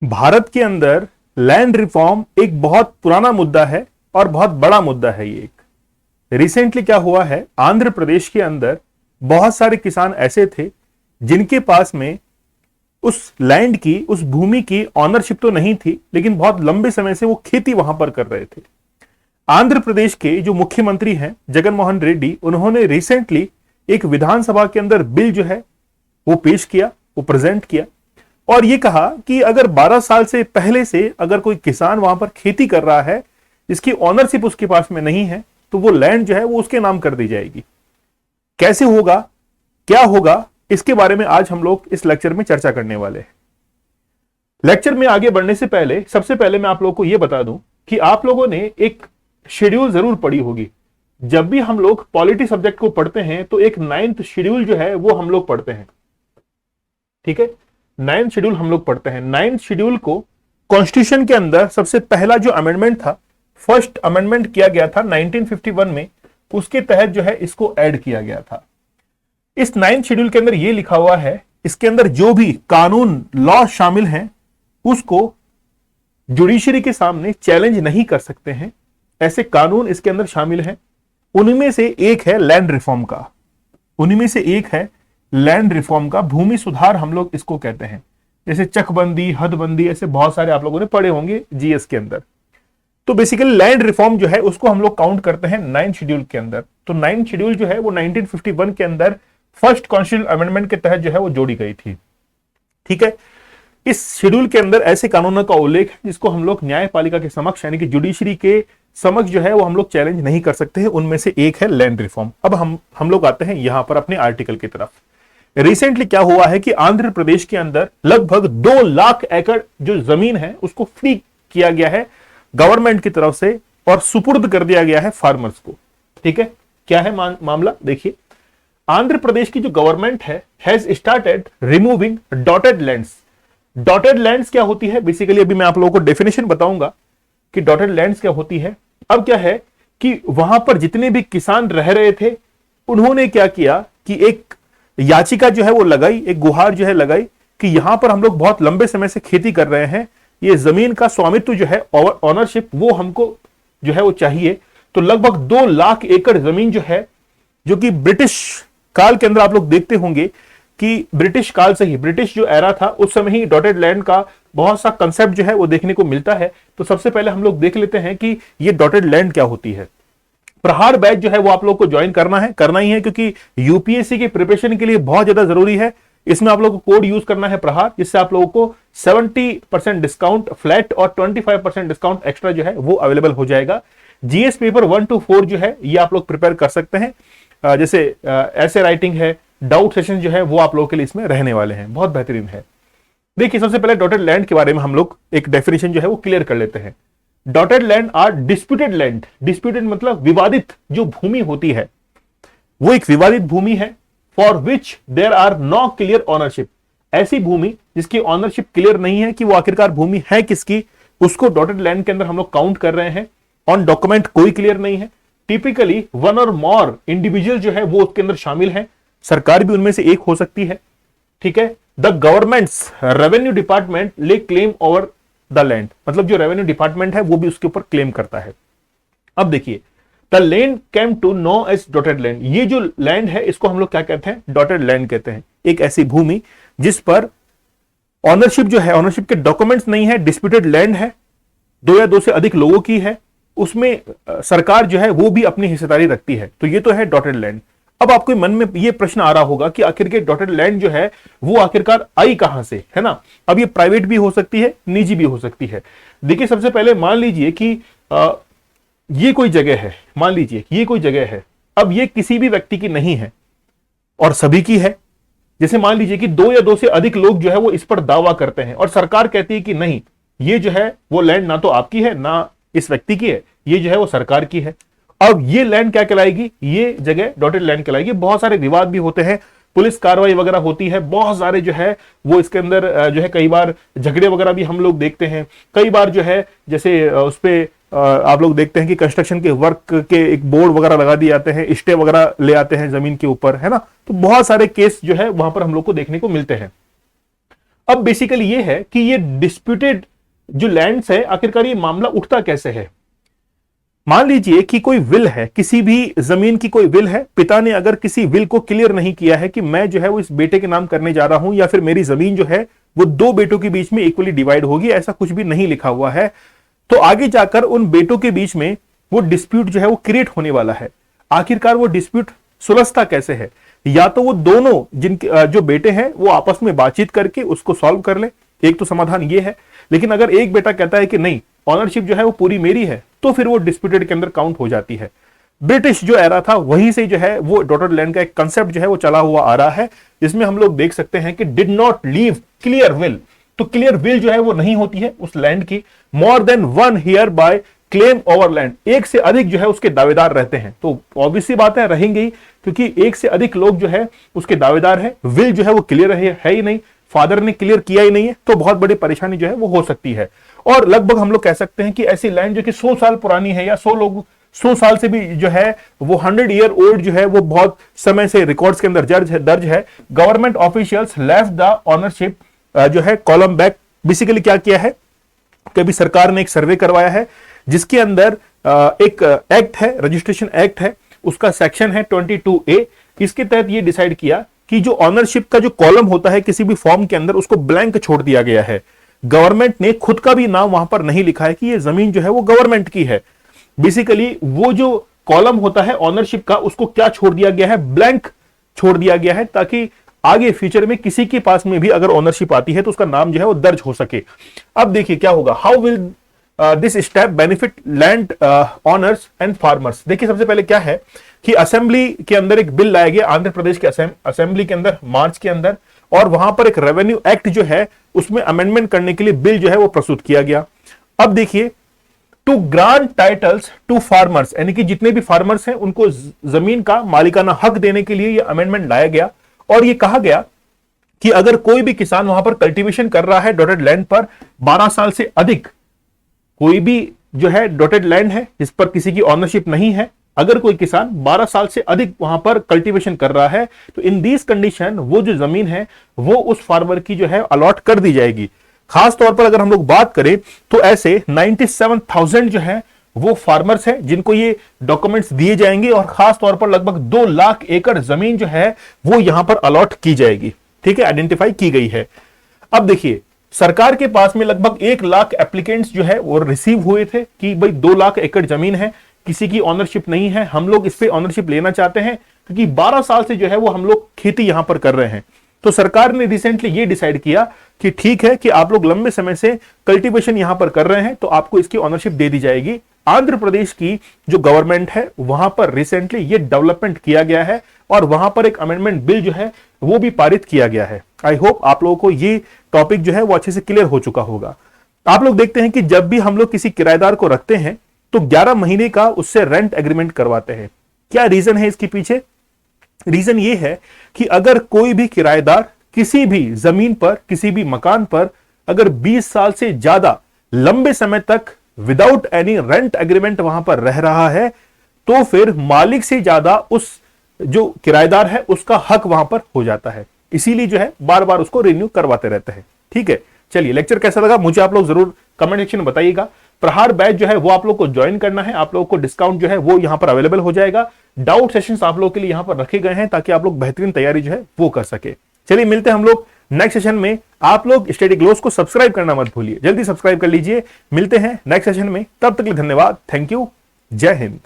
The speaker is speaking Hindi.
भारत के अंदर लैंड रिफॉर्म एक बहुत पुराना मुद्दा है और बहुत बड़ा मुद्दा है। ये एक रिसेंटली क्या हुआ है, आंध्र प्रदेश के अंदर बहुत सारे किसान ऐसे थे जिनके पास में उस लैंड की, उस भूमि की ऑनरशिप तो नहीं थी, लेकिन बहुत लंबे समय से वो खेती वहां पर कर रहे थे। आंध्र प्रदेश के जो मुख्यमंत्री हैं जगन मोहन रेड्डी, उन्होंने रिसेंटली एक विधानसभा के अंदर बिल जो है वो पेश किया, वो प्रेजेंट किया और ये कहा कि अगर 12 साल से पहले से अगर कोई किसान वहां पर खेती कर रहा है जिसकी ऑनरशिप उसके पास में नहीं है, तो वो लैंड जो है वो उसके नाम कर दी जाएगी। कैसे होगा, क्या होगा, इसके बारे में आज हम लोग इस लेक्चर में चर्चा करने वाले हैं। लेक्चर में आगे बढ़ने से पहले सबसे पहले मैं आप लोगों को यह बता दूं कि आप लोगों ने एक शेड्यूल जरूर पढ़ी होगी। जब भी हम लोग पॉलिटी सब्जेक्ट को पढ़ते हैं तो एक 9th शेड्यूल जो है वो हम लोग पढ़ते हैं। ठीक है, 9th शेड्यूल हम लोग पढ़ते हैं। 9th शेड्यूल को कॉन्स्टिट्यूशन के अंदर सबसे पहला जो अमेंडमेंट था, फर्स्ट अमेंडमेंट किया गया था 1951 में, उसके तहत जो है इसको ऐड किया गया था। इस 9th शेड्यूल के अंदर यह लिखा हुआ है, इसके अंदर जो भी कानून, लॉ शामिल हैं उसको जुडिशरी के सामने चैलेंज नहीं कर सकते हैं। ऐसे कानून इसके अंदर शामिल हैं। उनमें से एक है लैंड रिफॉर्म का, उनमें से एक है लैंड रिफॉर्म का, भूमि सुधार हम लोग इसको कहते हैं। जैसे चकबंदी, हदबंदी, ऐसे बहुत सारे आप लोगों ने पढ़े होंगे जीएस के अंदर। तो बेसिकली लैंड रिफॉर्म जो है उसको हम लोग काउंट करते हैं 9th शेड्यूल के अंदर। तो 9th शेड्यूल जो है वो 1951 के अंदर फर्स्ट कॉन्स्टिट्यूशनल अमेंडमेंट के तहत जो है वो जोड़ी गई थी। ठीक है, इस शेड्यूल के अंदर ऐसे कानूनों का उल्लेख है जिसको हम लोग न्यायपालिका के समक्ष, यानी कि जुडिशरी के समक्ष जो है वो हम लोग चैलेंज नहीं कर सकते हैं। उनमें से एक है लैंड रिफॉर्म। अब हम लोग आते हैं यहां पर अपने आर्टिकल की तरफ। रिसेंटली क्या हुआ है कि आंध्र प्रदेश के अंदर लगभग 2 लाख एकड़ जो जमीन है उसको फ्री किया गया है गवर्नमेंट की तरफ से और सुपुर्द कर दिया गया है फार्मर्स को। ठीक है, क्या है मामला, देखिए। आंध्र प्रदेश की जो गवर्नमेंट है has started removing dotted lands. Dotted lands क्या होती है, बेसिकली अभी मैं आप लोगों को डेफिनेशन बताऊंगा कि डॉटेड लैंड्स क्या होती है। अब क्या है कि वहां पर जितने भी किसान रह रहे थे उन्होंने क्या किया कि एक याचिका जो है वो लगाई, एक गुहार जो है लगाई कि यहां पर हम लोग बहुत लंबे समय से खेती कर रहे हैं, ये जमीन का स्वामित्व जो है, ऑनरशिप, वो हमको जो है वो चाहिए। तो लगभग 2 लाख एकड़ जमीन जो है, जो कि ब्रिटिश काल के अंदर आप लोग देखते होंगे कि ब्रिटिश काल से ही, ब्रिटिश जो एरा था उस समय ही डॉटेड लैंड का बहुत सा कंसेप्ट जो है वो देखने को मिलता है। तो सबसे पहले हम लोग देख लेते हैं कि ये डॉटेड लैंड क्या होती है। प्रहार बैच जो है वो आप लोग को ज्वाइन करना ही है, क्योंकि यूपीएससी के प्रिपरेशन के लिए बहुत ज्यादा जरूरी है। इसमें आप लोगों को कोड यूज करना है प्रहार, जिससे आप लोगों को 70% डिस्काउंट फ्लैट और 25% डिस्काउंट एक्स्ट्रा जो है वो अवेलेबल हो जाएगा। जीएस पेपर 1 to 4 जो है ये आप लोग प्रिपेयर कर सकते हैं। जैसे ऐसे राइटिंग है, डाउट सेशन जो है वो आप लोगों के लिए इसमें रहने वाले हैं, बहुत बेहतरीन है। देखिए, सबसे पहले डॉटेड लैंड के बारे में हम लोग एक डेफिनेशन जो है वो क्लियर कर लेते हैं। Dotted land are disputed land. Disputed मतलब विवादित जो भूमि होती है, वो एक विवादित भूमि है। For which there are no clear ownership. ऐसी भूमि जिसकी ऑनरशिप क्लियर नहीं है कि वो आखिरकार भूमि है किसकी, उसको डॉटेड लैंड के अंदर हम लोग काउंट कर रहे हैं। ऑन डॉक्यूमेंट कोई क्लियर नहीं है। टिपिकली 1 or more इंडिविजुअल जो है वो उसके अंदर शामिल है, सरकार भी उनमें से एक हो सकती है। ठीक है, द गवर्नमेंट्स रेवेन्यू डिपार्टमेंट ले क्लेम ओवर द लैंड, मतलब जो रेवेन्यू डिपार्टमेंट है वो भी उसके ऊपर क्लेम करता है। अब देखिए, the land came to know as dotted land. ये जो लैंड है इसको हम लोग क्या कहते हैं, डॉटेड लैंड कहते हैं। एक ऐसी भूमि जिस पर ऑनरशिप जो है, ऑनरशिप के डॉक्यूमेंट्स नहीं है, डिस्प्यूटेड लैंड है, 2 या 2 से अधिक लोगों की है, उसमें सरकार जो है वो भी अपनी हिस्सेदारी रखती है। तो ये तो है डॉटेड लैंड। अब आपके मन में ये प्रश्न आ रहा होगा कि आखिर के डॉटेड लैंड जो है वो आखिरकार आई कहां से, है ना। अब ये प्राइवेट भी हो सकती है, निजी भी हो सकती है। देखिए, सबसे पहले मान लीजिए कि ये कोई जगह है, मान लीजिए ये कोई जगह है। अब ये किसी भी व्यक्ति की नहीं है और सभी की है। जैसे मान लीजिए कि 2 या 2 से अधिक लोग जो है वो इस पर दावा करते हैं और सरकार कहती है कि नहीं, ये जो है वो लैंड ना तो आपकी है ना इस व्यक्ति की है, ये जो है वो सरकार की है। अब ये लैंड क्या कहलाएगी, ये जगह डॉटेड लैंड कहलाएगी। बहुत सारे विवाद भी होते हैं, पुलिस कार्रवाई वगैरह होती है, बहुत सारे जो है वो इसके अंदर जो है कई बार झगड़े वगैरह भी हम लोग देखते हैं। कई बार जो है जैसे उस पे आप लोग देखते हैं कि कंस्ट्रक्शन के वर्क के एक बोर्ड वगैरह लगा दिए जाते हैं, स्टे वगैरह ले आते हैं जमीन के ऊपर, है ना। तो बहुत सारे केस जो है वहां पर हम लोग को देखने को मिलते हैं। अब बेसिकली ये है कि ये डिस्प्यूटेड जो लैंड्स है, आखिरकार ये मामला उठता कैसे है। मान लीजिए कि कोई विल है, किसी भी जमीन की कोई विल है, पिता ने अगर किसी विल को क्लियर नहीं किया है कि मैं जो है वो इस बेटे के नाम करने जा रहा हूं, या फिर मेरी जमीन जो है वो दो बेटों के बीच में इक्वली डिवाइड होगी, ऐसा कुछ भी नहीं लिखा हुआ है, तो आगे जाकर उन बेटों के बीच में वो डिस्प्यूट जो है वो क्रिएट होने वाला है। आखिरकार वो डिस्प्यूट सुलझता कैसे है? या तो वो दोनों जिनके जो बेटे हैं वो आपस में बातचीत करके उसको सॉल्व कर ले, एक तो समाधान ये है। लेकिन अगर एक बेटा कहता है कि नहीं, ऑनरशिप जो है वो पूरी मेरी है, तो फिर वो डिस्प्यूटेड के अंदर काउंट हो जाती है। ब्रिटिश जो एरा था वहीं से जो है वो डॉटेड लैंड का एक कंसेप्ट जो है वो चला हुआ आ रहा है, जिसमें हम लोग देख सकते हैं कि did not leave clear will. तो क्लियर विल जो है वो नहीं होती है उस लैंड की। More than one here bye claim over land, एक से अधिक जो है उसके दावेदार रहते हैं। तो ऑब्वियसली बात है, रहेंगे, क्योंकि एक से अधिक लोग जो है उसके दावेदार है। विल जो है वो क्लियर है ही नहीं, फादर ने क्लियर किया ही नहीं है, तो बहुत बड़ी परेशानी जो है वो हो सकती है। और लगभग हम लोग कह सकते हैं कि ऐसी लैंड जो कि 100 साल पुरानी है, या 100 साल से भी जो है वो 100 ईयर ओल्ड जो है वो बहुत समय से रिकॉर्ड्स के अंदर दर्ज है। Government officials left the ownership जो है कॉलम बैक। बेसिकली क्या किया है कि अभी सरकार ने एक सर्वे करवाया है, जिसके अंदर एक एक्ट है, रजिस्ट्रेशन एक्ट है, उसका सेक्शन है 22A। इसके तहत ये डिसाइड किया कि जो ऑनरशिप का जो कॉलम होता है किसी भी फॉर्म के अंदर, उसको ब्लैंक छोड़ दिया गया है। गवर्नमेंट ने खुद का भी नाम वहां पर नहीं लिखा है कि ये जमीन जो है वो गवर्नमेंट की है। बेसिकली वो जो कॉलम होता है ऑनरशिप का, उसको क्या छोड़ दिया गया है? ब्लैंक छोड़ दिया गया है, ताकि आगे फ्यूचर में किसी के पास में भी अगर ऑनरशिप आती है तो उसका नाम जो है वो दर्ज हो सके। अब देखिए क्या होगा, how will this step benefit land owners and farmers. देखिए सबसे पहले क्या है कि असेंबली के अंदर एक बिल लाया गया, आंध्र प्रदेश के असेंबली के अंदर मार्च के अंदर, और वहां पर एक रेवेन्यू एक्ट जो है उसमें अमेंडमेंट करने के लिए बिल जो है वो प्रस्तुत किया गया। अब देखिए, to grant titles to farmers, यानी कि जितने भी फार्मर्स हैं उनको जमीन का मालिकाना हक देने के लिए यह अमेंडमेंट लाया गया। और यह कहा गया कि अगर कोई भी किसान वहां पर कल्टीवेशन कर रहा है डॉटेड लैंड पर 12 साल से अधिक, कोई भी जो है डॉटेड लैंड है जिस पर किसी की ऑनरशिप नहीं है, अगर कोई किसान 12 साल से अधिक वहां पर कल्टीवेशन कर रहा है, तो इन दिस कंडीशन वो जो जमीन है वो उस फार्मर की जो है अलॉट कर दी जाएगी। खास तौर पर अगर हम लोग बात करें तो ऐसे 97,000 जो है वो फार्मर्स हैं जिनको ये डॉक्यूमेंट्स दिए जाएंगे, और खास तौर पर लगभग 2 लाख एकड़ जमीन जो है वो यहां पर अलॉट की जाएगी। ठीक है, आइडेंटिफाई की गई है। अब देखिए, सरकार के पास में लगभग 1 लाख एप्लीकेंट्स जो है वो रिसीव हुए थे कि भाई 2 लाख एकड़ जमीन है, किसी की ऑनरशिप नहीं है, हम लोग इस पे ऑनरशिप लेना चाहते हैं, क्योंकि 12 साल से जो है वो हम लोग खेती यहां पर कर रहे हैं। तो सरकार ने रिसेंटली ये डिसाइड किया कि ठीक है कि आप लोग लंबे समय से कल्टीवेशन यहां पर कर रहे हैं, तो आपको इसकी ऑनरशिप दे दी जाएगी। आंध्र प्रदेश की जो गवर्नमेंट है वहां पर रिसेंटली ये डेवलपमेंट किया गया है, और वहां पर एक अमेंडमेंट बिल जो है वो भी पारित किया गया है। आई होप आप लोगों को ये टॉपिक जो है वो अच्छे से क्लियर हो चुका होगा। आप लोग देखते हैं कि जब भी हम लोग किसी किराएदार को रखते हैं तो 11 महीने का उससे रेंट एग्रीमेंट करवाते हैं। क्या रीजन है इसके पीछे? रीजन ये है कि अगर कोई भी किराएदार किसी भी जमीन पर, किसी भी मकान पर अगर 20 साल से ज्यादा लंबे समय तक विदाउट एनी रेंट एग्रीमेंट वहां पर रह रहा है, तो फिर मालिक से ज्यादा उस जो किराएदार है उसका हक वहां पर हो जाता है। इसीलिए जो है बार बार उसको रिन्यू करवाते रहते हैं। ठीक है, चलिए, लेक्चर कैसा लगा मुझे आप लोग जरूर कमेंट सेक्शन में बताइएगा। प्रहार बैच जो है वो आप लोग को ज्वाइन करना है, आप लोगों को डिस्काउंट जो है वो यहां पर अवेलेबल हो जाएगा। डाउट सेशंस आप लोगों के लिए यहां पर रखे गए हैं ताकि आप लोग बेहतरीन तैयारी जो है वो कर सके। चलिए, मिलते हैं हम लोग नेक्स्ट सेशन में। आप लोग स्टडी ग्लोस को सब्सक्राइब करना मत भूलिए, जल्दी सब्सक्राइब कर लीजिए। मिलते हैं नेक्स्ट सेशन में, तब तक के लिए धन्यवाद। थैंक यू, जय हिंद।